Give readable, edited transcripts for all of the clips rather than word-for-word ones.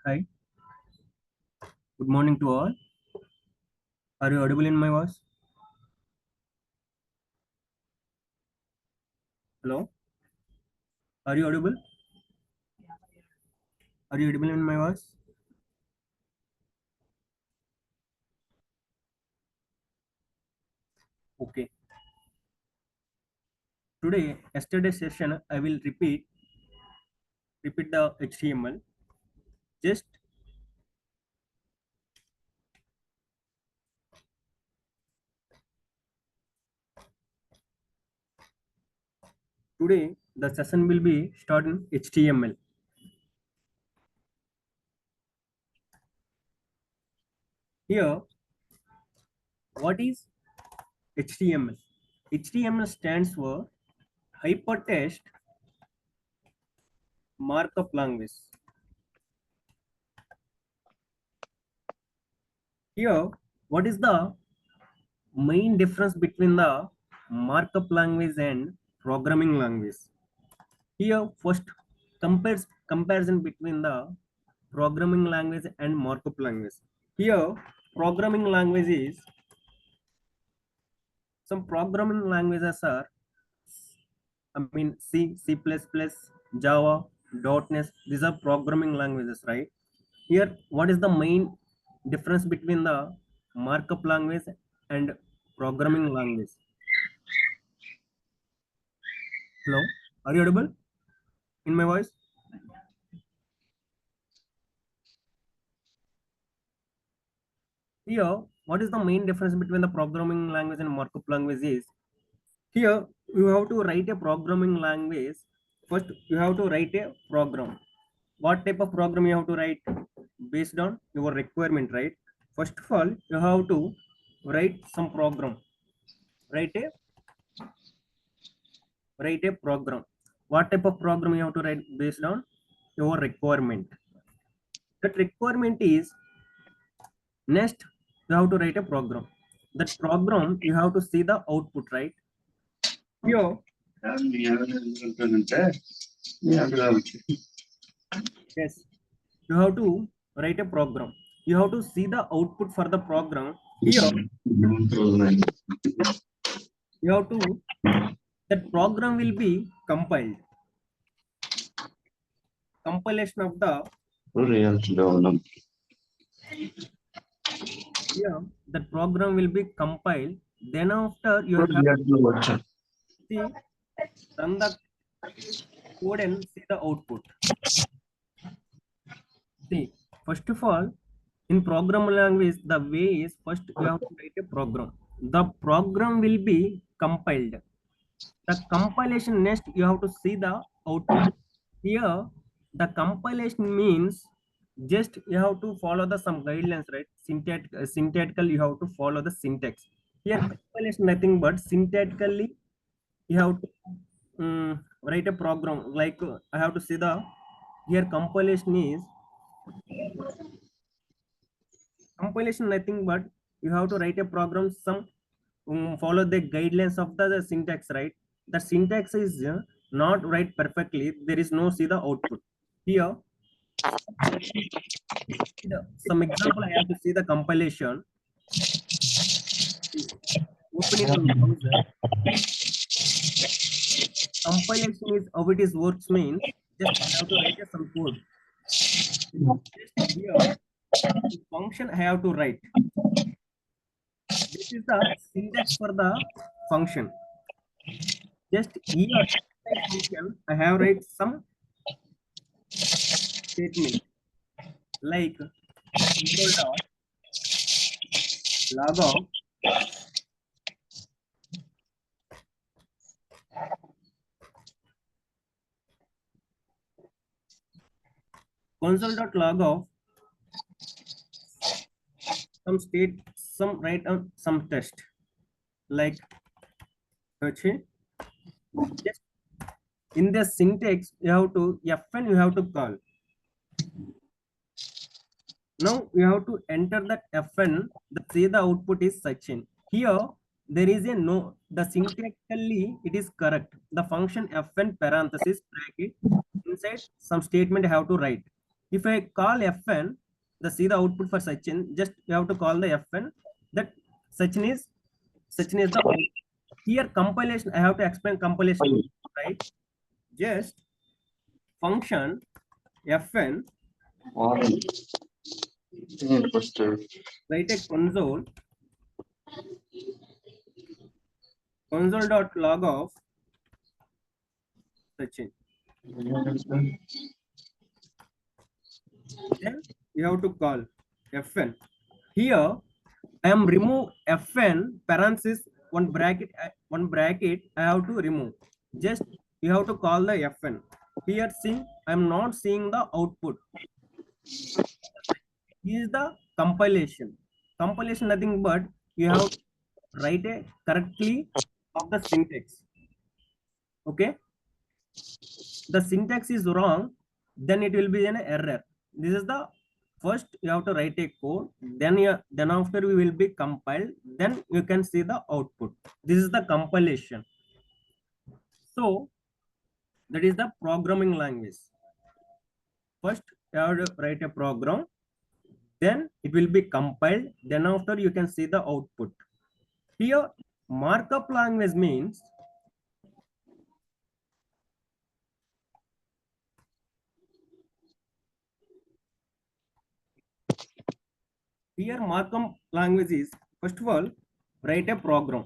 Hi, good morning to all. Are you audible in my voice? Hello? Are you audible? Are you audible in my voice? Okay. Today, yesterday's session, I will repeat the HTML. Just today, the session will be starting HTML. Here, what is HTML? HTML stands for Hypertext Markup Language. Here, what is the main difference between the markup language and programming language? Here, first comparison between the programming language and markup language. Here, programming language is some programming languages are, C, C++, Java, .NET. These are programming languages, right? Here, what is the main difference between the markup language and programming language? Hello, are you audible in my voice? Here, what is the main difference between the programming language and markup language is here you have to write a programming language. First, you have to write a program. What type of program you have to write based on your requirement, right? First of all, you have to write some program. Write a program. What type of program you have to write based on your requirement? That requirement is next you have to write a program. That program you have to see the output, right? Here, yes, you have to write a program. You have to see the output for the program. Here, you have to that program will be compiled. Compilation of the here that program will be compiled. Then after you have to see run the code and see the output. See, first of all, in programming language, the way is first you have to write a program. The program will be compiled. The compilation next you have to see the output. Here, the compilation means just you have to follow the some guidelines, right? Syntactical, you have to follow the syntax. Here, compilation nothing but syntactically you have to write a program. Like I have to see the here compilation nothing but you have to write a program some follow the guidelines of the syntax, right? The syntax is not right perfectly, there is no see the output. Here some example I have to see the compilation. Open it on browser. Compilation is how it is works means just I have to write some code. Just here function I have to write. This is the syntax for the function. Just here function I have write some statement like enroll dot log out console.log of some write on some test like okay. Just in the syntax you have to fn you have to call. Now you have to enter that fn, the say the output is such in. Here there is a no, the syntactically it is correct. The function fn parenthesis bracket inside some statement I have to write. If I call fn, the see the output for Sachin, just you have to call the fn, that Sachin is the output. Here compilation, I have to explain compilation, right? Just function fn, write a console.log of Sachin. Then you have to call fn. Here I am remove fn parenthesis one bracket I have to remove. Just you have to call the fn. Here see I am not seeing the output. This is the compilation. Compilation nothing but you have to write a correctly of the syntax. Okay, the syntax is wrong, then it will be an error. This is the first you have to write a code, then after we will be compiled, then you can see the output. This is the compilation. So that is the programming language. First you have to write a program, then it will be compiled, then after you can see the output. Here markup language means here markup language is first of all write a program.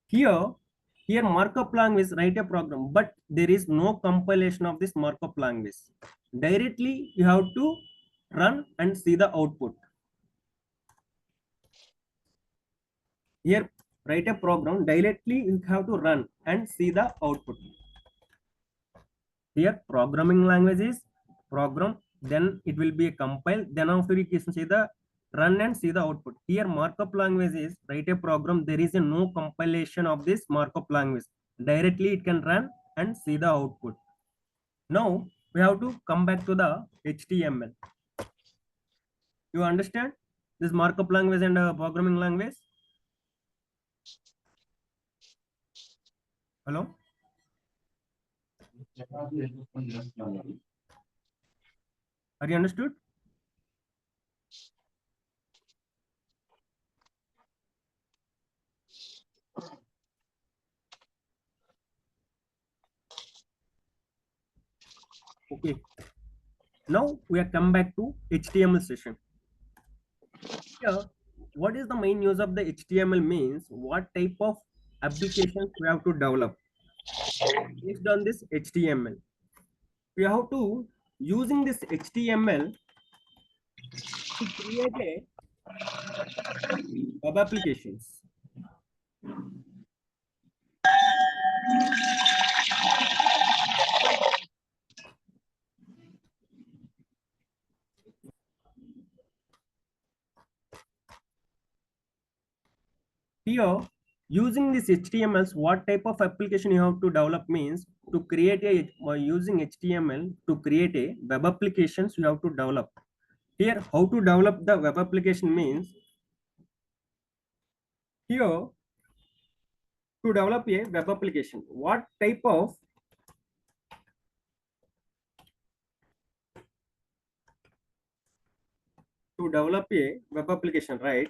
Here markup language write a program, but there is no compilation of this markup language. Directly you have to run and see the output. Here write a program, directly you have to run and see the output. Here programming language is program, then it will be a compile, then after you can see the run and see the output. Here markup language is write a program, there is a no compilation of this markup language. Directly it can run and see the output. Now we have to come back to the HTML. You understand this markup language and programming language? Hello? Are you understood? Okay. Now we are come back to HTML session. Here, what is the main use of the HTML means what type of applications we have to develop based on this HTML. We have to using this HTML to create a web applications. Here, using this HTMLs, what type of application you have to develop means to create a using HTML to create a web applications you have to develop. Here, how to develop the web application means here to develop a web application. What type of to develop a web application, right?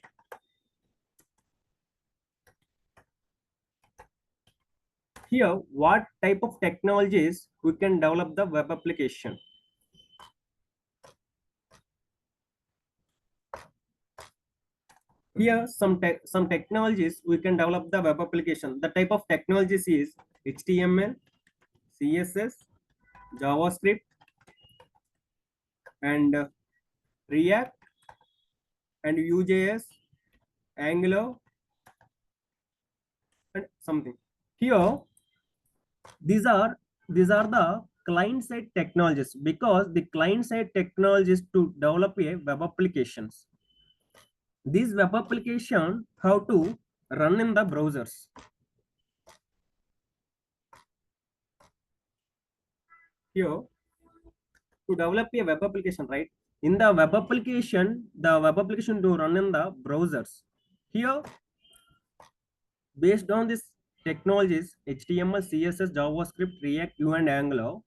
Here, what type of technologies we can develop the web application? Here, some technologies we can develop the web application. The type of technologies is HTML, CSS, JavaScript, and React, and UJS, Angular, and something. Here, these are the client side technologies, because the client side technologies to develop a web applications. These web application have to run in the browsers. Here to develop a web application, right? In the web application to run in the browsers. Here based on this technologies HTML, CSS, JavaScript, React, Vue, and Angular.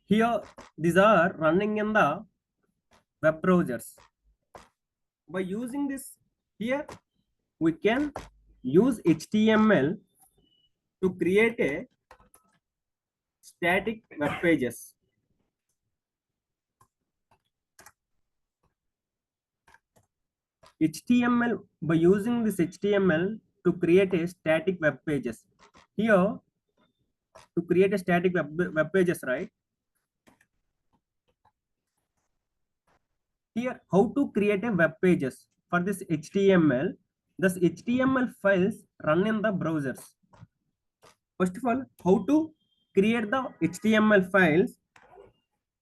Here, these are running in the web browsers. By using this, here we can use HTML to create a static web pages. HTML, by using this HTML to create a static web pages. Here, to create a static web pages, right? Here, how to create a web pages for this HTML. This HTML files run in the browsers. First of all, how to create the HTML files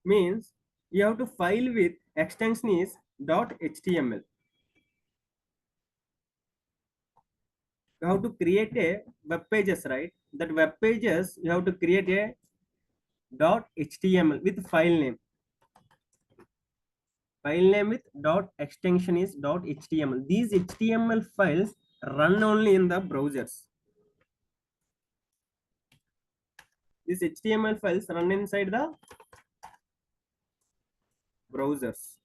means you have to file with extension is .html. You have to create a web pages, right? That web pages you have to create a .html with file name. File name with dot extension is .html. These HTML files run only in the browsers. These HTML files run inside the browsers.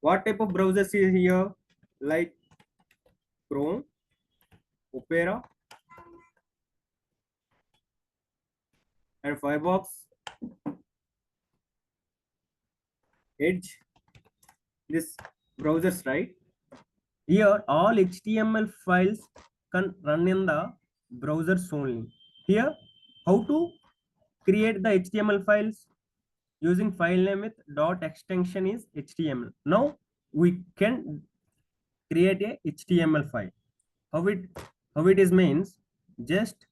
What type of browsers is here? Like Chrome, Opera, and Firefox, Edge. This browsers, right? Here all HTML files can run in the browsers only. Here, how to create the HTML files? Using file name with dot extension is HTML. Now we can create a HTML file. How it is means, just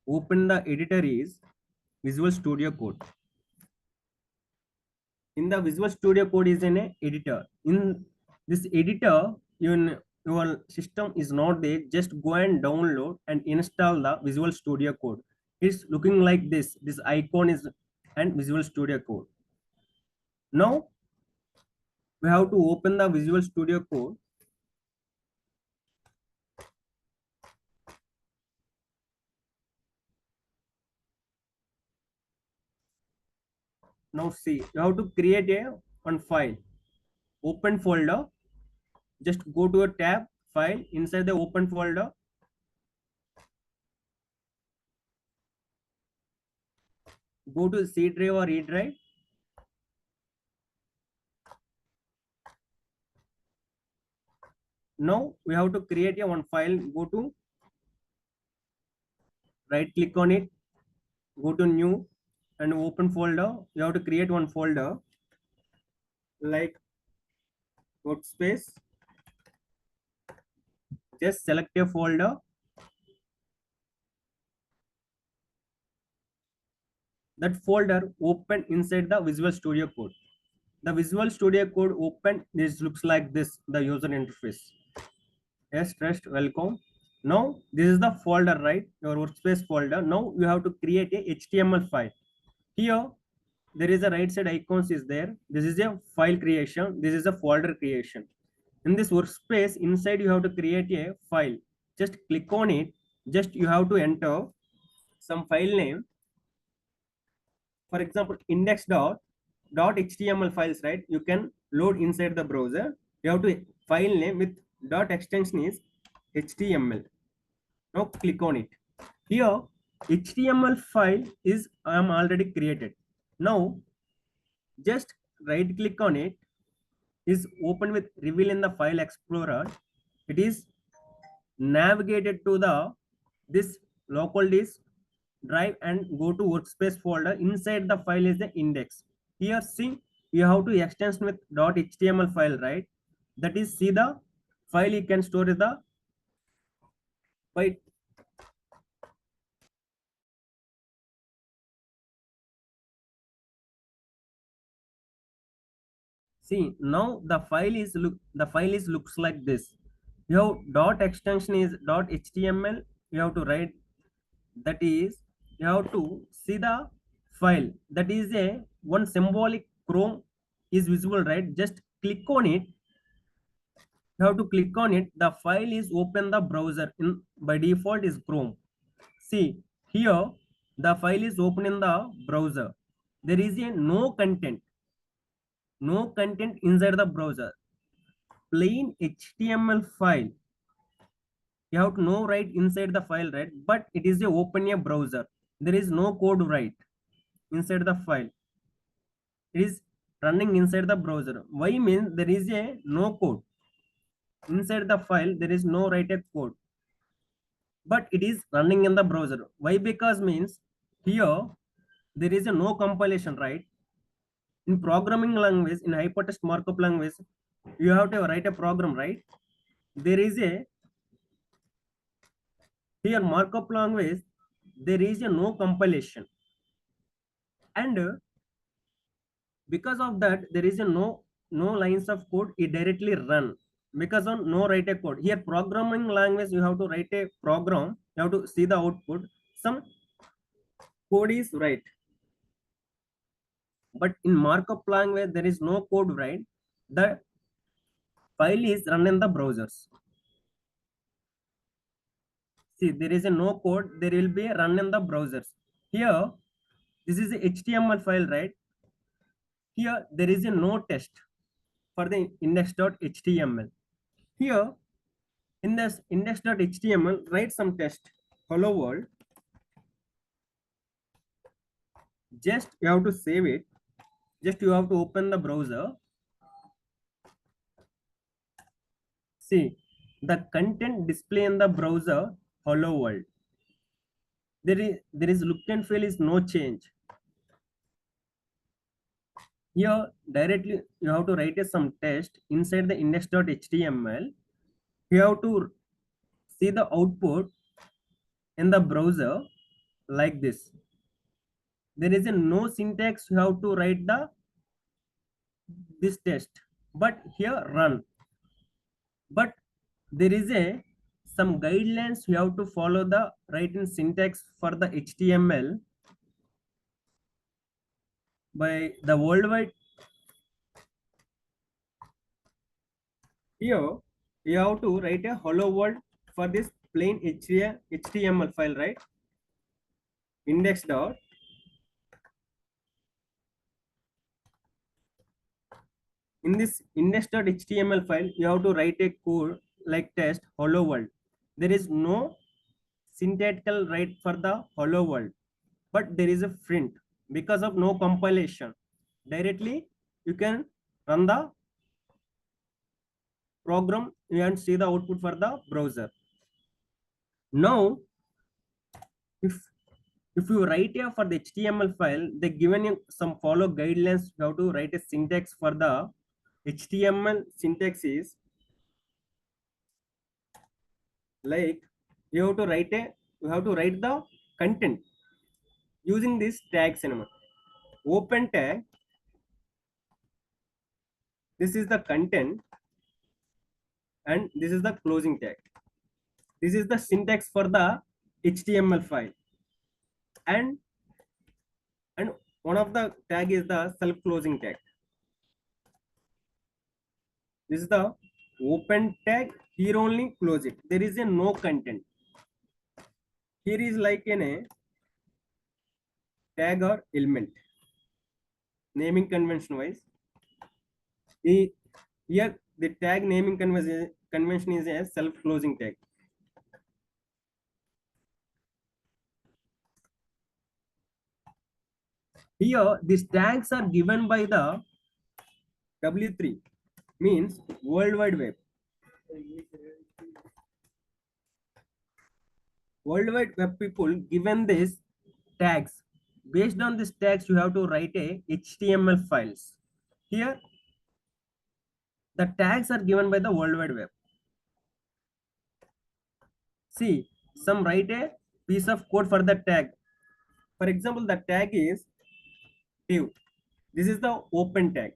open the editor is Visual Studio Code. In the Visual Studio Code is an editor. In this editor, your system is not there. Just go and download and install the Visual Studio Code. It's looking like this. This icon is and Visual Studio Code. Now we have to open the Visual Studio Code. Now see, you have to create a one file. Open folder. Just go to a tab, file, inside the open folder. Go to C drive or E drive. Now we have to create a one file. Go to right click on it, go to new and open folder. You have to create one folder like workspace. Just select a folder. That folder open inside the Visual Studio Code. The Visual Studio Code open, this looks like this, the user interface. Yes, trust, welcome. Now this is the folder, right? Your workspace folder. Now you have to create a HTML file. Here there is a right side icons is there. This is a file creation. This is a folder creation. In this workspace, inside you have to create a file. Just click on it. Just you have to enter some file name. For example, index.html files, right? You can load inside the browser. You have to file name with dot extension is HTML. Now click on it. Here HTML file is I am already created. Now just right click on it, is open with reveal in the file explorer. It is navigated to the this local disk drive and go to workspace folder. Inside the file is the index. Here see, you have to extension with .html file, right? That is, see the file you can store the by see. Now the file is looks like this. You have dot extension is .html. You have to write, that is, you have to see the file. That is a one symbolic Chrome is visible, right? Just click on it. You have to click on it. The file is open the browser. In by default is Chrome. See, here the file is open in the browser. There is a no content inside the browser. Plain HTML file. You have to know right inside the file, right? But it is a open a browser. There is no code right inside the file. It is running inside the browser. Why means there is a no code inside the file. There is no write a code, but it is running in the browser. Why? Because means here there is a no compilation, right? In programming language, in hypertext markup language, you have to write a program, right? There is a here markup language, there is a no compilation, and because of that there is a no lines of code, it directly run because of no write a code. Here programming language, you have to write a program, you have to see the output, some code is right, but in markup language there is no code right. The file is run in the browsers. See, there is a no code, there will be a run in the browsers. Here this is a HTML file, right? Here there is a no test for the index.html. Here in this index.html, write some test. Hello world. Just you have to save it. Just you have to open the browser. See, the content display in the browser, hello world. There is look and feel is no change. Here directly you have to write some text inside the index.html. You have to see the output in the browser like this. There is a no syntax, you have to write the this test, but here run. But there is a some guidelines, you have to follow the writing syntax for the HTML by the worldwide. Here you have to write a hello world for this plain HTML file, right? Index dot in this index.html file, you have to write a code like test hello world. There is no syntactical write for the hello world, but there is a print because of no compilation. Directly you can run the program and see the output for the browser. Now if you write a for the HTML file, they given you some follow guidelines, you have to write a syntax for the HTML. Syntax is like you have to write the content using this tag cinema. Open tag, this is the content, and this is the closing tag. This is the syntax for the HTML file, and one of the tag is the self closing tag. This is the open tag, here only close it, there is a no content. Here is like a tag or element naming convention wise. Here the tag naming convention is a self closing tag. Here these tags are given by the W3, means World Wide Web. World Wide Web people given this tags. Based on these tags, you have to write a HTML files. Here the tags are given by the World Wide Web. See, some write a piece of code for the tag. For example, the tag is div. This is the open tag.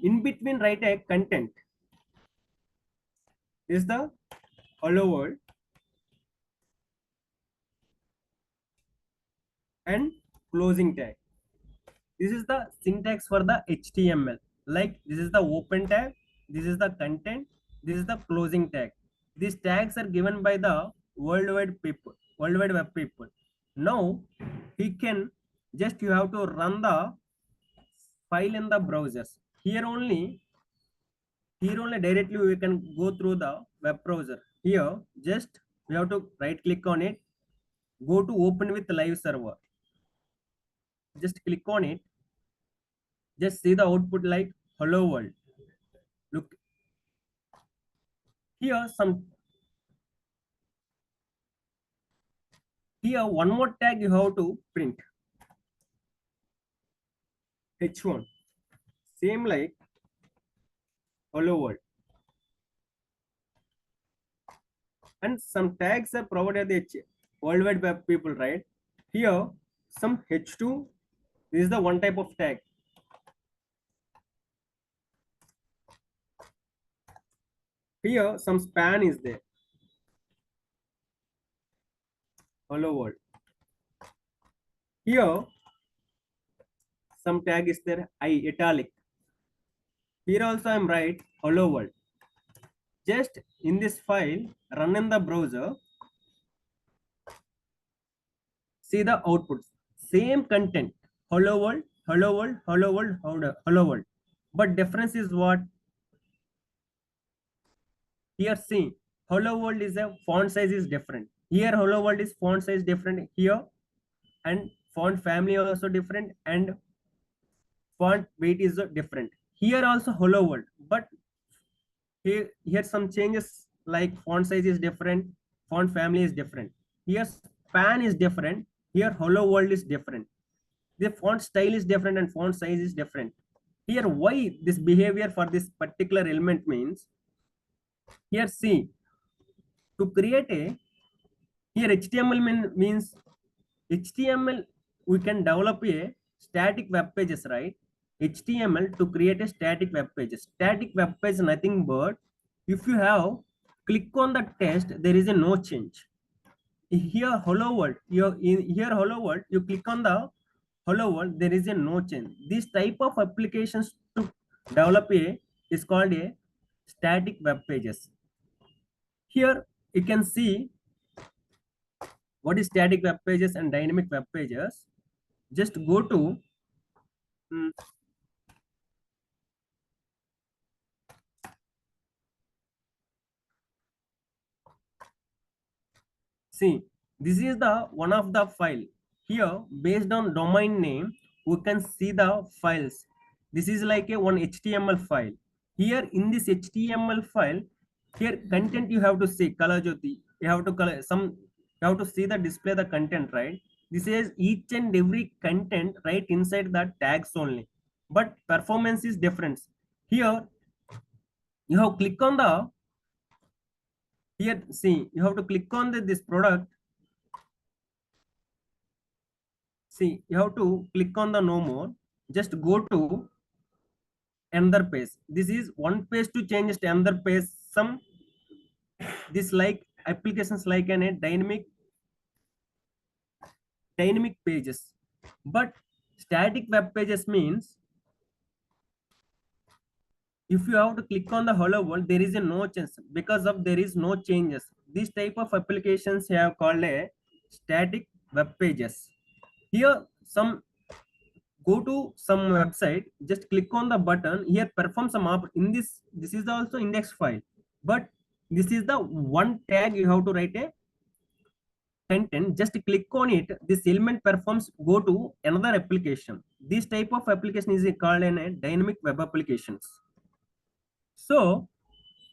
In between write a content. This is the hello world and closing tag. This is the syntax for the HTML. Like this is the open tag, this is the content, this is the closing tag. These tags are given by the World Wide Web people. Now he can just you have to run the file in the browsers. Here only directly we can go through the web browser. Here just we have to right click on it, go to open with live server, just click on it, just see the output like hello world. Look here, here one more tag you have to print, h1, same like hello world. And some tags are provided the worldwide web people, right? Here some h2, this is the one type of tag. Here some span is there, hello world. Here some tag is there, I italic. Here also I'm right hello world. Just in this file, run in the browser, see the outputs. Same content, hello world, hello world, hello world, hello world. But difference is what? Here see, hello world is a font size is different. Here hello world is font size different here, and font family also different, and font weight is different. Here also hello world, but here some changes like font size is different, font family is different. Here span is different, here hello world is different. The font style is different and font size is different. Here why this behavior for this particular element means, here see, to create a, here HTML means HTML, we can develop a static web pages, right? HTML to create a static web pages. Static web page is nothing but if you have click on the text, there is a no change. Here hello world, here hello world, you click on the hello world, there is a no change. This type of applications to develop a is called a static web pages. Here you can see what is static web pages and dynamic web pages. Just go to mm, see, this is the one of the file. Here based on domain name we can see the files. This is like a one HTML file. Here in this HTML file, here content you have to see color jyoti, you have to color some, you have to see the display the content, right? This is each and every content right inside the tags only, but performance is different. Here you have click on the, here see, you have to click on this product. See, you have to click on the no more, just go to another page. This is one page to change to another page. Some this like applications like a dynamic pages, but static web pages means if you have to click on the hello world, there is a no change because of there is no changes. This type of applications have called a static web pages. Here some, go to some website, just click on the button, here perform some in this is also index file, but this is the one tag you have to write a content, just click on it, this element performs, go to another application. This type of application is called a dynamic web applications. So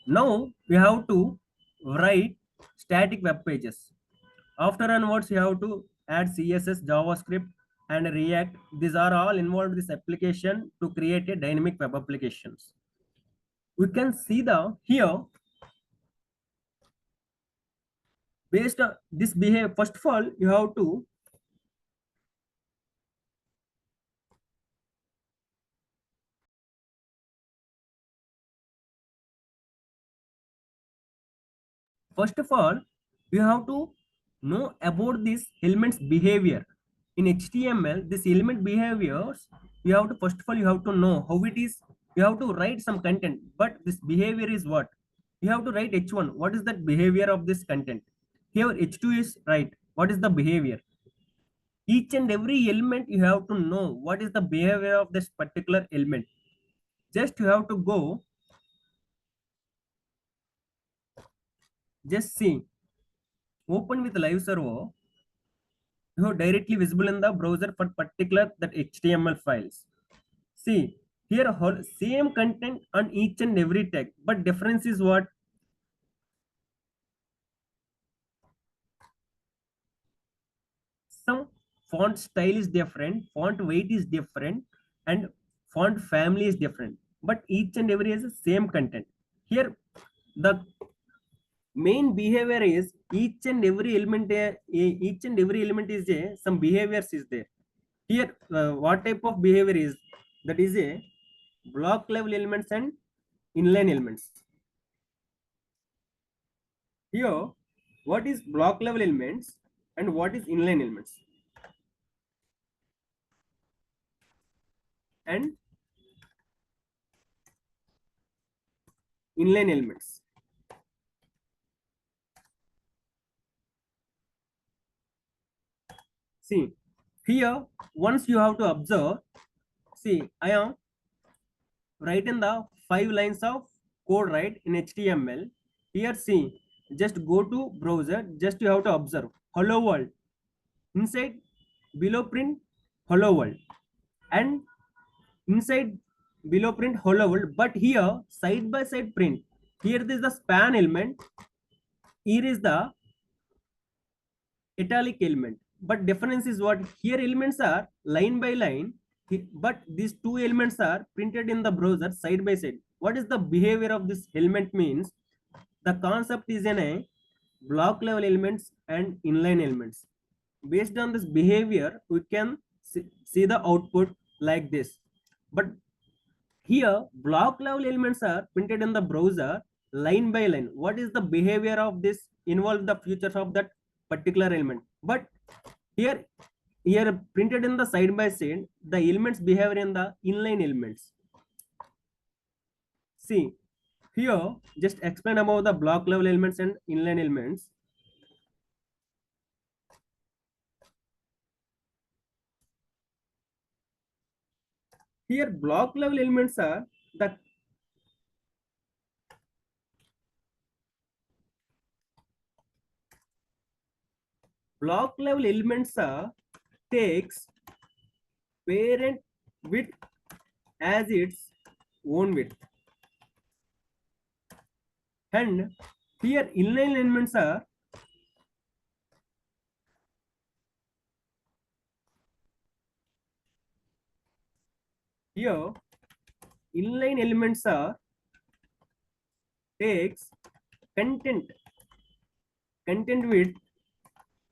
now we have to write static web pages. After onwards, you have to add CSS, JavaScript, and React. These are all involved in this application to create a dynamic web applications. We can see the here based on this behavior. First of all, you have to you have to know about this element's behavior. In HTML, this element behaviors, you have to first of all you have to know how it is. You have to write some content, but this behavior is what? You have to write h1. What is that behavior of this content? Here h2 is right. What is the behavior? Each and every element you have to know what is the behavior of this particular element. Just you have to go, just see, open with live server, you have directly visible in the browser for particular that HTML files. See, here whole same content on each and every tag, but difference is what? Some font style is different, font weight is different, and font family is different, but each and every has the same content. Here the main behavior is each and every element, each and every element is a some behaviors is there. Here what type of behavior is that is a block level elements and inline elements. Here what is block level elements and what is inline elements and inline elements. See, here once you have to observe, see, I am writing the 5 lines of code right in HTML. Here see, just go to browser, just you have to observe hello world. Inside below print hello world, and inside below print hello world, but here side by side print. Here is the span element, here is the italic element, but difference is what? Here elements are line by line, but these two elements are printed in the browser side by side. What is the behavior of this element means? The concept is in a block level elements and inline elements. Based on this behavior we can see the output like this. But here block level elements are printed in the browser line by line. What is the behavior of this? Involve the features of that particular element. But here printed in the side by side, the elements behavior in the inline elements. See, here just explain about the block level elements and inline elements. Here block level elements are the block level elements are takes parent width as its own width, and here inline elements are here inline elements are takes content width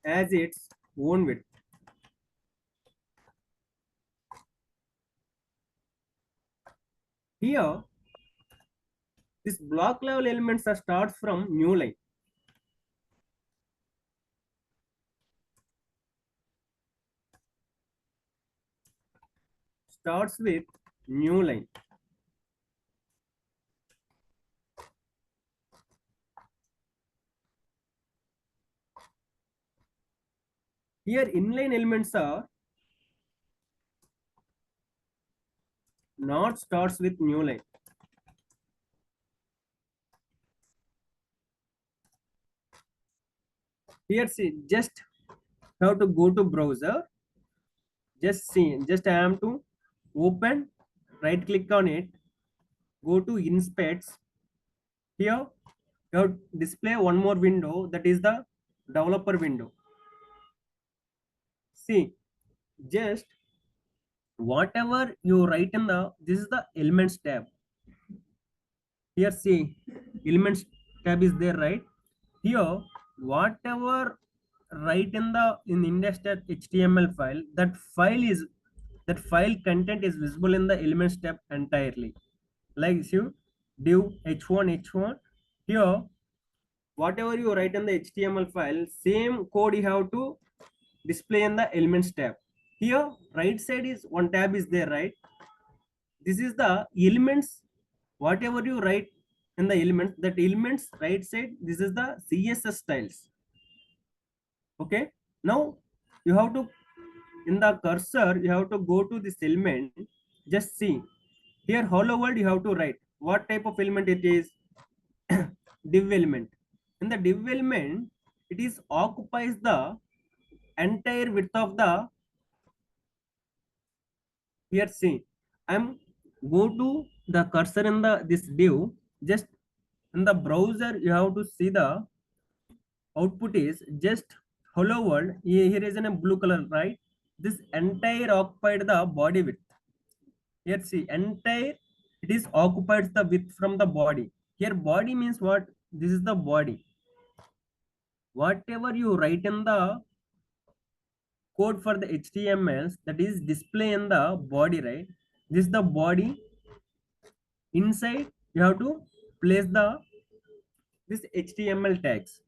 as its own width. Here this block level elements are starts from new line. Starts with new line. Here inline elements are not starts with new line. Here see, just have to go to browser, just see, just I am to open, right click on it, go to inspects. Here you have display one more window, that is the developer window. See, just whatever you write in the, this is the elements tab. Here see, elements tab is there, right? Here whatever write in the index.html file, that file content is visible in the elements tab entirely. Like you div h1 here, whatever you write in the HTML file, same code you have to display in the elements tab. Here right side is one tab is there, right? This is the elements, whatever you write in the elements, that elements right side, this is the CSS styles. Okay, now you have to In the cursor, you have to go to this element. Just see here, hello world. You have to write what type of element it is. Div element. In the div element, it is occupies the entire width of the. Here, see, I'm go to the cursor in the this div. Just in the browser, you have to see the output is just hello world. Here is in a blue color, right? This entire occupied the body width. Here see entire it is occupies the width from the body. Here body means what? This is the body. Whatever you write in the code for the HTMLs that is display in the body, right? This is the body. Inside you have to place the this HTML tags.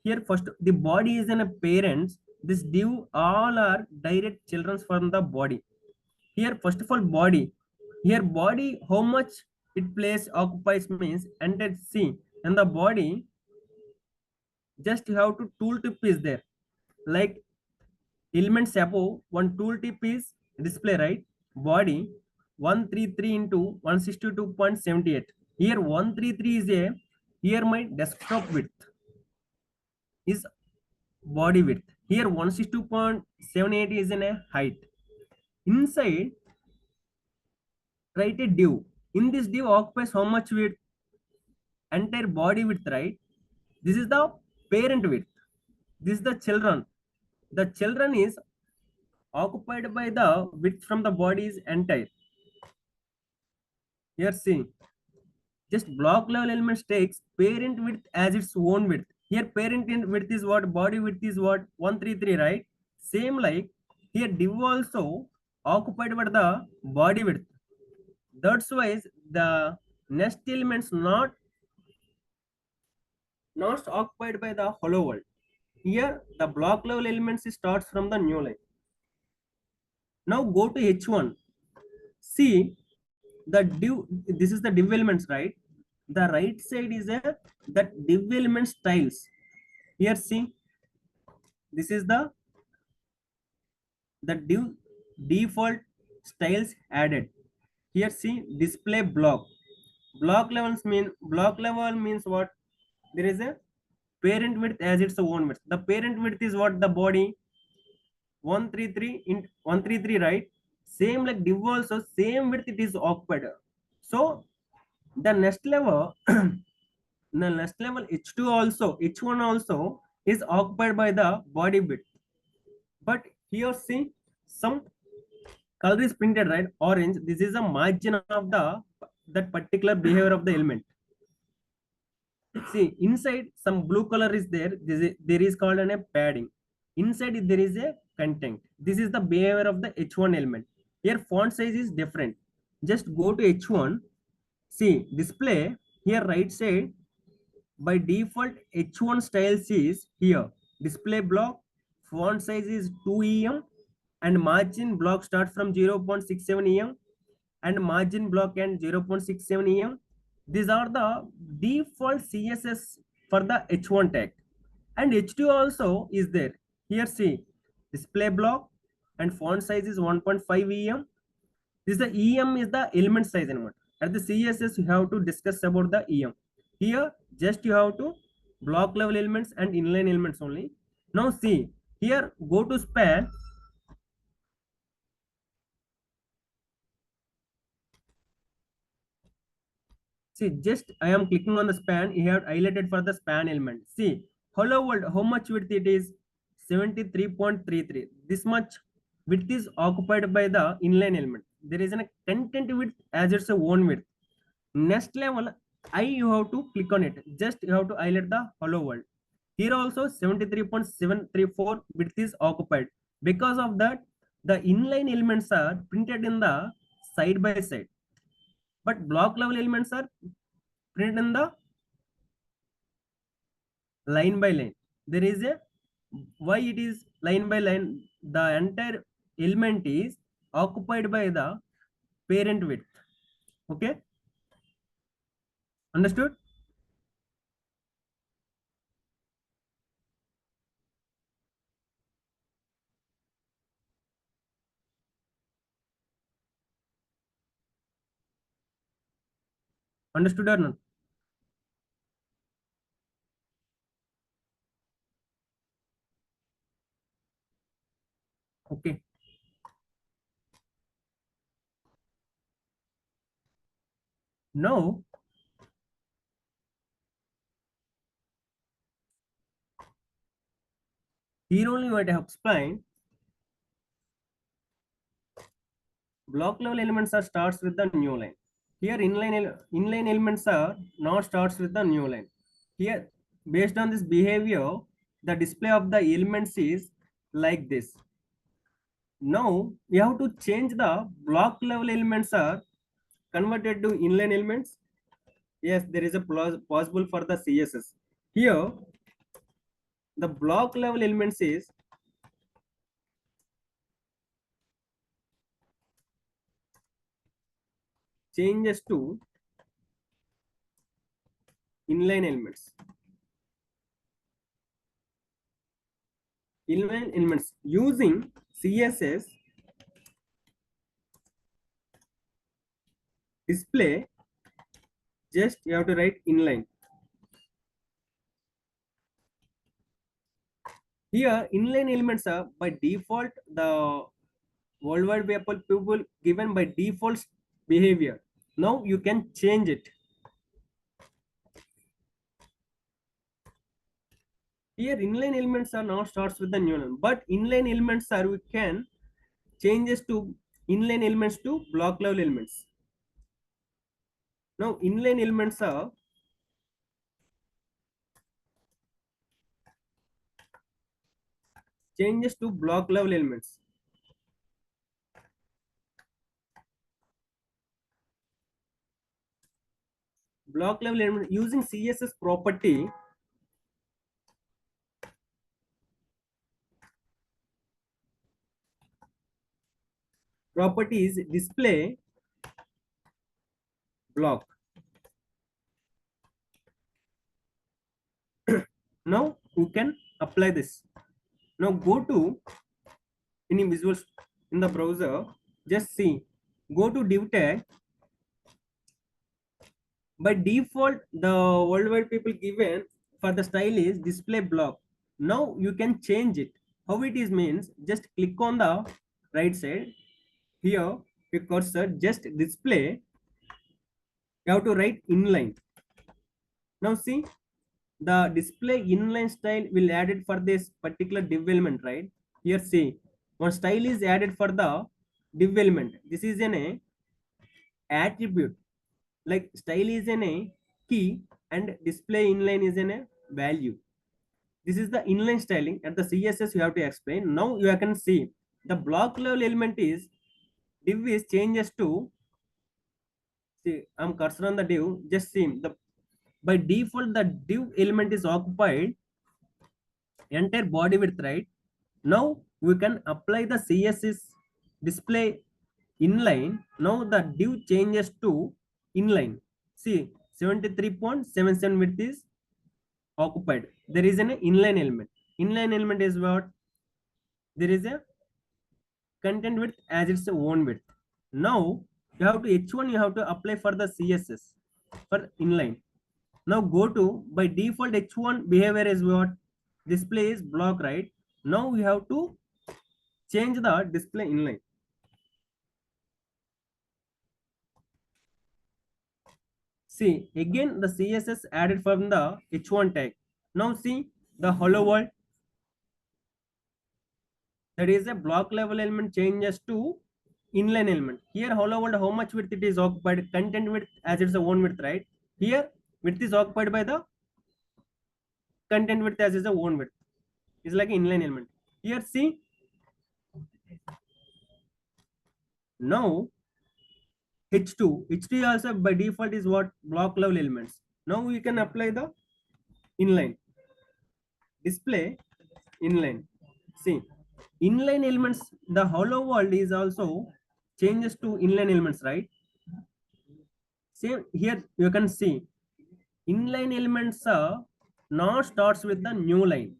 Here first the body is in a parents. This div all are direct children from the body. Here first of all body. Here body how much it place occupies means and let's see in the body just you have to tooltip is there like elements above one tooltip is display right body 133 into 162.78. Here 133 is a here my desktop width is body width. Here 162.78 is in a height. Inside write a div. In this div occupies how much width? Entire body width, right? This is the parent width. This is the children. The children is occupied by the width from the body is entire. Here see, just block level elements takes parent width as its own width. Here parent width is what? Body width is what? 133, right? Same like here div also occupied by the body width. That's why the next elements not occupied by the hollow world. Here the block level elements starts from the new line. Now go to H1. See the div. This is the div elements, right? The right side is a that div element styles. Here see this is the div default styles added. Here see display block. Block level means what? There is a parent width as its own width. The parent width is what? The body 133 in 133, right? Same like div also same width it is occupied. So the next level the next level H2 also H1 also is occupied by the body width. But here see some color is printed right orange. This is a margin of the that particular behavior of the element. See inside some blue color is there. There is called a padding. Inside there is a content. This is the behavior of the H1 element. Here font size is different. Just go to H1. See display here right side by default H1 styles is here. Display block font size is 2 em and margin block start from 0.67 em and margin block and 0.67 em. These are the default CSS for the H1 tag. And H2 also is there. Here see display block and font size is 1.5 em. This the em is the element size element. At the CSS you have to discuss about the em. Here just you have to block level elements and inline elements only. Now see here go to span. See, just I am clicking on the span. You have highlighted for the span element. See, hello world, how much width it is? 73.33. This much width is occupied by the inline element. There is a content width as its own width. Next level, you have to click on it. Just you have to highlight the hello world. Here also 73.734 width is occupied. Because of that, the inline elements are printed in the side by side. But block level elements are printed in the line by line. There is a why it is line by line. The entire element is occupied by the parent width. Okay, understood? Understood or not? Okay. Now, here only what I have explained, block level elements are starts with the new line. Here inline elements are not starts with the new line. Here, based on this behavior, the display of the elements is like this. Now we have to change the block level elements are converted to inline elements. Yes, there is a possible for the CSS. Here, the block level elements is changes to inline elements. Inline elements using CSS display, just you have to write inline. Here, inline elements are by default the worldwide people given by default behavior. Now you can change it. Here, inline elements are now starts with the new line, but inline elements are we can changes to inline elements to block level elements. Now, inline elements are changes to block level elements. Block level element using CSS properties display block. Now you can apply this. Now go to any visuals in the browser. Just see. Go to div tag. By default, the worldwide people given for the style is display block. Now you can change it. How it is means just click on the right side. Here your cursor just display. You have to write inline. Now see the display inline style will added for this particular div element, right? Here see one style is added for the div element. This is an attribute, like style is an a key and display inline is an a value. This is the inline styling. At the CSS you have to explain. Now you can see the block level element is div is changes to, see I'm cursor on the div, just see the by default the div element is occupied entire body width, right? Now we can apply the CSS display inline. Now the div changes to inline. See 73.77 width is occupied. There is an inline element. Inline element is what? There is a content width as its own width. Now you have to H1 you have to apply for the CSS for inline. Now go to by default H1 behavior is what? Display is block, right? Now we have to change the display inline. See again the CSS added from the H1 tag. Now see the hello world, that is a block level element changes to inline element. Here hello world how much width it is occupied, content width as its own width, right? Here width is occupied by the content width as its own width. It's like an inline element. Here see now H2 also by default is what? Block level elements. Now we can apply the inline display inline. See inline elements, the hello world is also changes to inline elements, right? Same here you can see inline elements are not starts with the new line.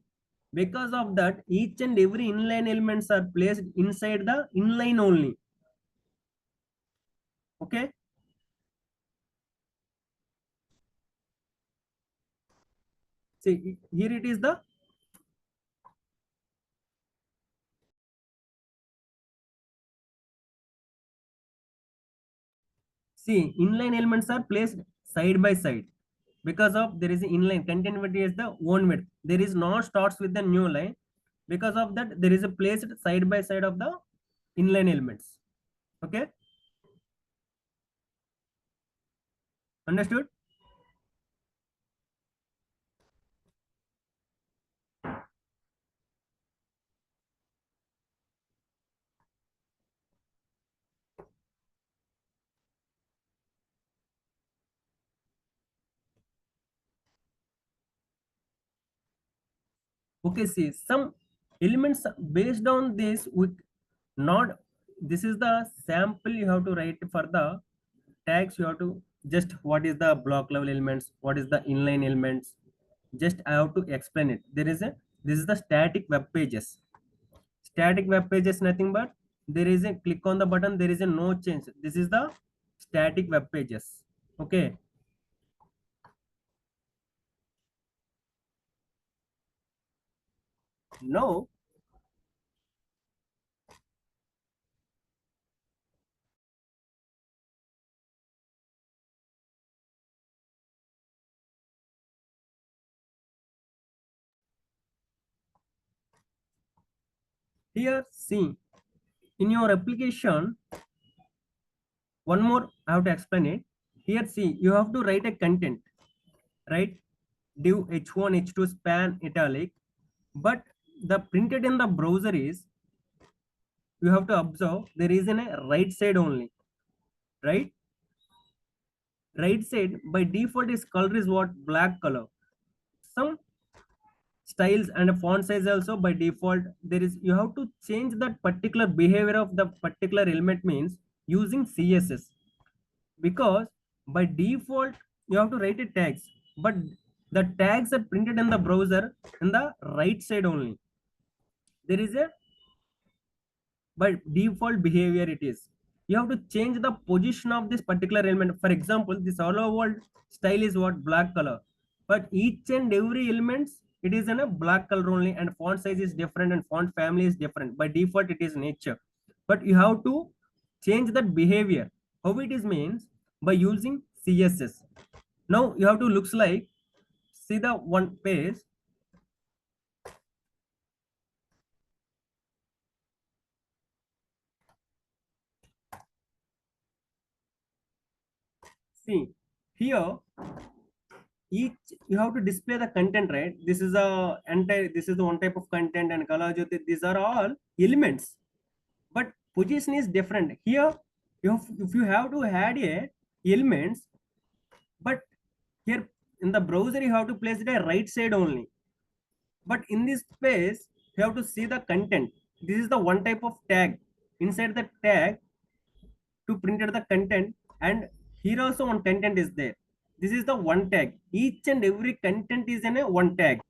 Because of that each and every inline elements are placed inside the inline only. Okay. See, here it is the, see, inline elements are placed side by side because of there is inline continuity is the one width. There is not starts with the new line. Because of that, there is a placed side by side of the inline elements. Okay, understood? Okay, see some elements based on this with not, this is the sample you have to write for the tags. You have to just what is the block level elements, what is the inline elements, just I have to explain it. There is a, this is the static web pages. Static web pages nothing but there is a click on the button, there is a no change. This is the static web pages. Okay, now here see in your application, one more I have to explain it. Here see you have to write a content, right? Div h1 h2 span italic, but the printed in the browser is, you have to observe there is in a right side only, right? Right side by default is color is what, black color. Some styles and font size also by default there is, you have to change that particular behavior of the particular element means using css. Because by default you have to write a tags, but the tags are printed in the browser in the right side only. There is a, by default behavior it is, you have to change the position of this particular element. For example, this hello world style is what, black color, but each and every elements it is in a black color only, and font size is different and font family is different. By default it is nature, but you have to change that behavior. How it is means by using css. Now you have to looks like, see the one page. See here, each you have to display the content, right? This is a entire, this is the one type of content, and color jyoti, these are all elements, but position is different here. You have, if you have to add a elements, but here in the browser you have to place it a right side only, but in this space you have to see the content. This is the one type of tag. Inside the tag to printed the content, and here also one content is there. This is the one tag, each and every content is in a one tag.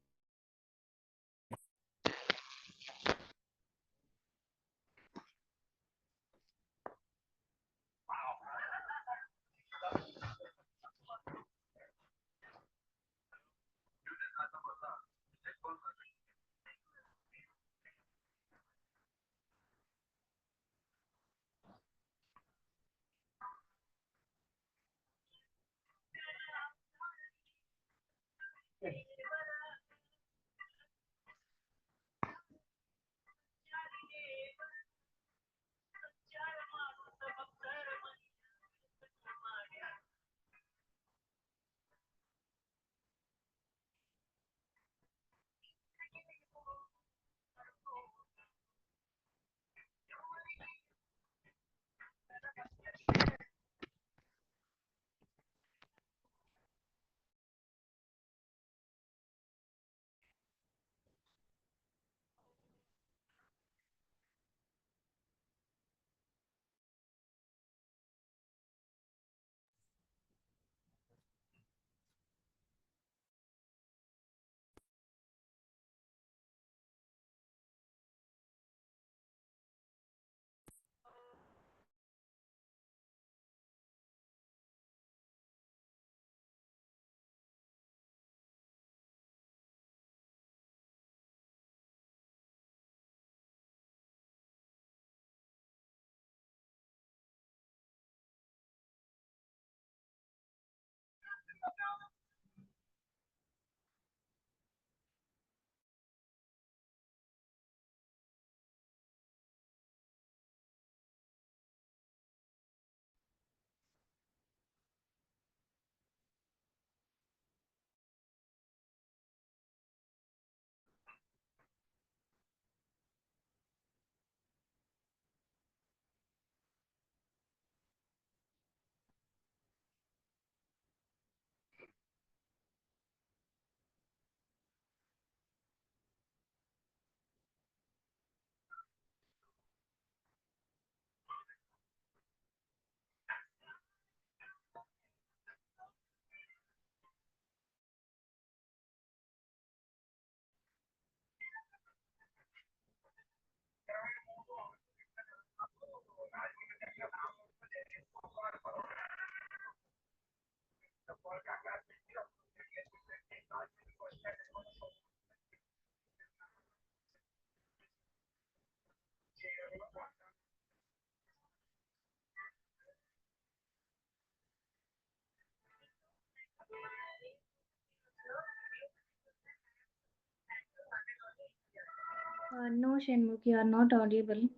No, Shenmukh, you are not audible.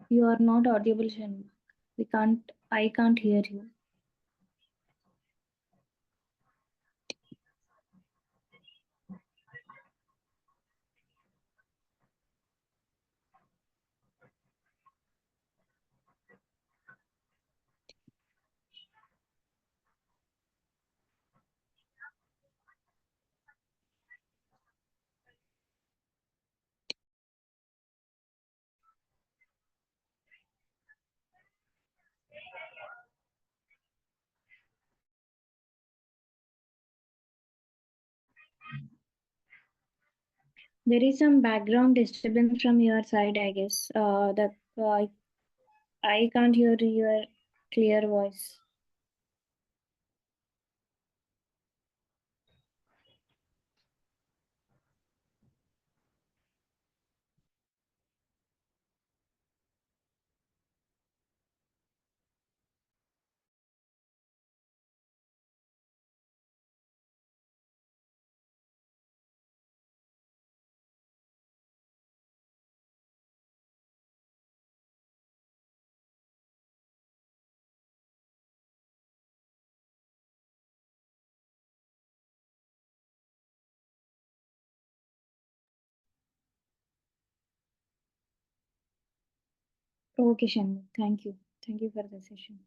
You are not audible, Shenmukh. We can't. I can't hear you. There is some background disturbance from your side, I guess. That I can't hear your clear voice. Okay, Shenmukh. Thank you. Thank you for the session.